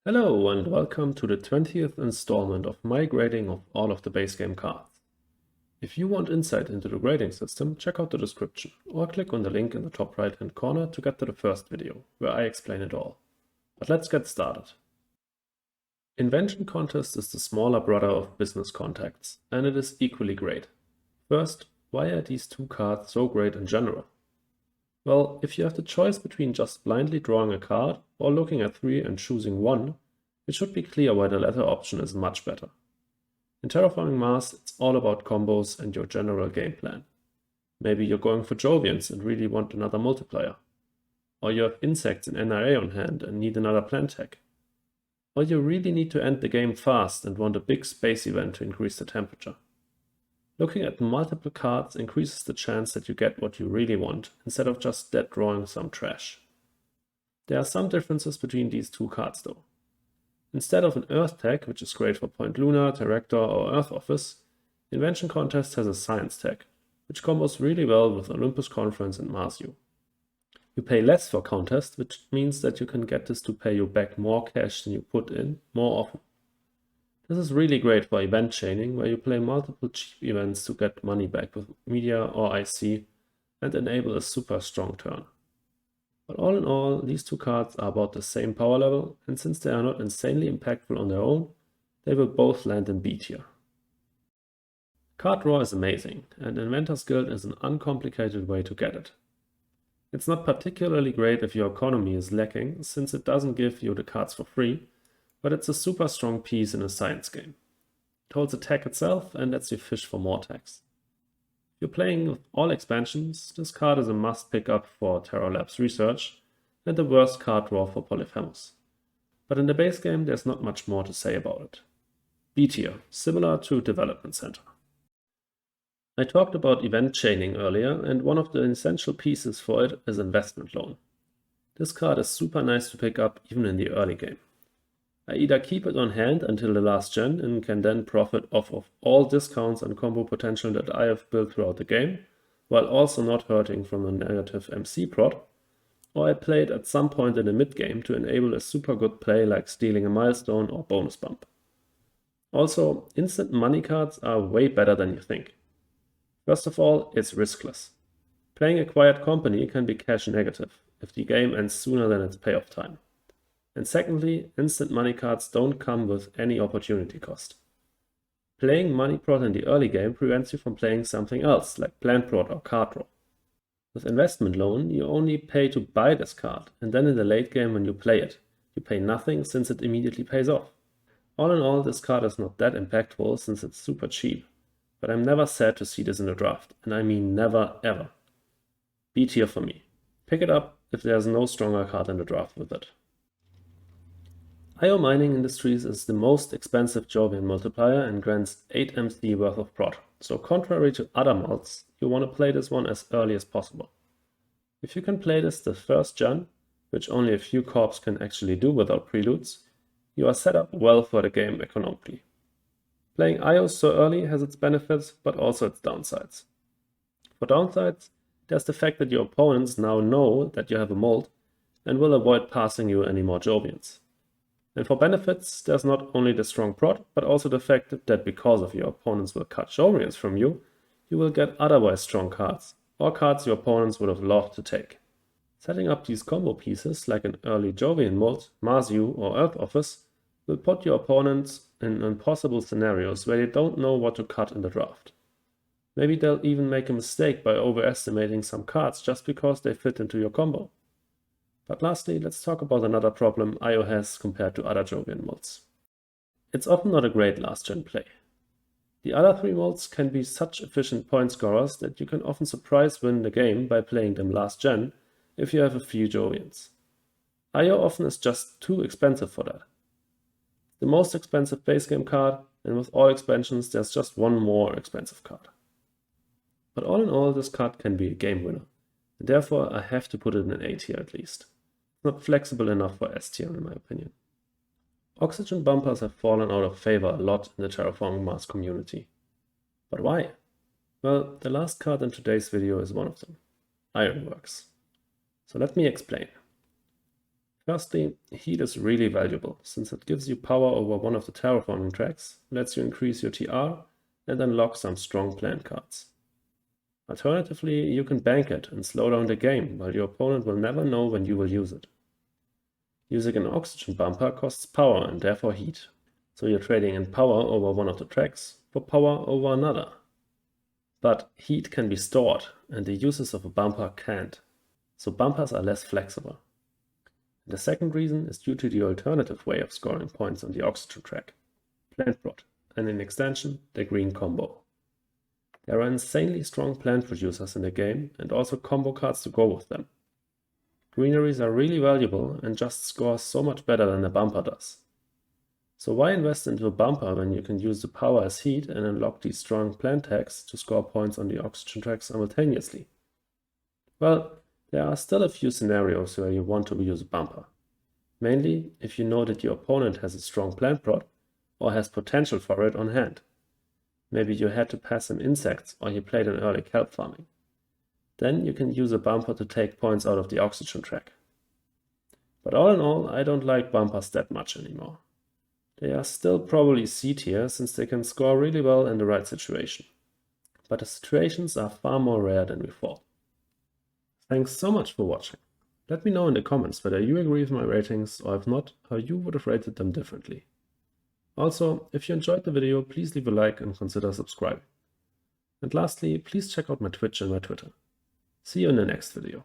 Hello and welcome to the 20th installment of my grading of all of the base game cards. If you want insight into the grading system, check out the description or click on the link in the top right hand corner to get to the first video, where I explain it all. But let's get started. Invention Contest is the smaller brother of Business Contacts, and it is equally great. First, why are these two cards so great in general? Well, if you have the choice between just blindly drawing a card or looking at three and choosing one, it should be clear why the latter option is much better. In Terraforming Mars, it's all about combos and your general game plan. Maybe you're going for Jovians and really want another multiplier. Or you have insects in NRA on hand and need another plant tech. Or you really need to end the game fast and want a big space event to increase the temperature. Looking at multiple cards increases the chance that you get what you really want, instead of just dead drawing some trash. There are some differences between these two cards though. Instead of an Earth tag, which is great for Point Lunar, Director, or Earth Office, Invention Contest has a Science tag, which combos really well with Olympus Conference and Mars U. You pay less for Contest, which means that you can get this to pay you back more cash than you put in more often. This is really great for event chaining, where you play multiple cheap events to get money back with Media or IC and enable a super strong turn. But all in all, these two cards are about the same power level, and since they are not insanely impactful on their own, they will both land in B tier. Card draw is amazing, and Inventors Guild is an uncomplicated way to get it. It's not particularly great if your economy is lacking, since it doesn't give you the cards for free, but it's a super strong piece in a science game. It holds a tag itself and lets you fish for more tags. If you're playing with all expansions, this card is a must pick up for Terra Labs research and the worst card draw for Polyphemus. But in the base game there's not much more to say about it. B tier, similar to Development Center. I talked about event chaining earlier, and one of the essential pieces for it is Investment Loan. This card is super nice to pick up even in the early game. I either keep it on hand until the last gen and can then profit off of all discounts and combo potential that I have built throughout the game, while also not hurting from a negative MC prot, or I play it at some point in the mid game to enable a super good play like stealing a milestone or bonus bump. Also, instant money cards are way better than you think. First of all, it's riskless. Playing a quiet company can be cash negative if the game ends sooner than its payoff time. And secondly, instant money cards don't come with any opportunity cost. Playing money prot in the early game prevents you from playing something else, like plant prot or card draw. With investment loan, you only pay to buy this card, and then in the late game when you play it, you pay nothing since it immediately pays off. All in all, this card is not that impactful since it's super cheap, but I'm never sad to see this in the draft, and I mean never ever. B tier for me. Pick it up if there's no stronger card in the draft with it. IO Mining Industries is the most expensive Jovian multiplier and grants 8 MC worth of prot, so contrary to other mults, you want to play this one as early as possible. If you can play this the first gen, which only a few corps can actually do without preludes, you are set up well for the game economically. Playing IOs so early has its benefits, but also its downsides. For downsides, there's the fact that your opponents now know that you have a mold and will avoid passing you any more Jovians. And for benefits, there's not only the strong prot, but also the fact that because of your opponents will cut Jovians from you, you will get otherwise strong cards, or cards your opponents would have loved to take. Setting up these combo pieces, like an early Jovian mold, Mars U, or Earth Office, will put your opponents in impossible scenarios where they don't know what to cut in the draft. Maybe they'll even make a mistake by overestimating some cards just because they fit into your combo. But lastly, let's talk about another problem IO has compared to other Jovian molds. It's often not a great last gen play. The other three molds can be such efficient point scorers that you can often surprise win the game by playing them last gen if you have a few Jovians. IO often is just too expensive for that. The most expensive base game card, and with all expansions there's just one more expensive card. But all in all, this card can be a game winner, and therefore I have to put it in A tier at least. It's not flexible enough for S tier in my opinion. Oxygen bumpers have fallen out of favor a lot in the Terraforming Mars community. But why? Well, the last card in today's video is one of them, Ironworks. So let me explain. Firstly, heat is really valuable since it gives you power over one of the terraforming tracks, lets you increase your TR, and unlock some strong plant cards. Alternatively, you can bank it and slow down the game, while your opponent will never know when you will use it. Using an oxygen bumper costs power and therefore heat, so you're trading in power over one of the tracks for power over another. But heat can be stored, and the uses of a bumper can't, so bumpers are less flexible. The second reason is due to the alternative way of scoring points on the oxygen track, plant prod, and in extension, the green combo. There are insanely strong plant producers in the game and also combo cards to go with them. Greeneries are really valuable and just score so much better than a bumper does. So why invest into a bumper when you can use the power as heat and unlock these strong plant tags to score points on the oxygen track simultaneously? Well, there are still a few scenarios where you want to use a bumper. Mainly if you know that your opponent has a strong plant prod or has potential for it on hand. Maybe you had to pass some insects or you played an early kelp farming. Then you can use a bumper to take points out of the oxygen track. But all in all, I don't like bumpers that much anymore. They are still probably C tier since they can score really well in the right situation. But the situations are far more rare than we thought. Thanks so much for watching. Let me know in the comments whether you agree with my ratings, or if not, how you would have rated them differently. Also, if you enjoyed the video, please leave a like and consider subscribing. And lastly, please check out my Twitch and my Twitter. See you in the next video.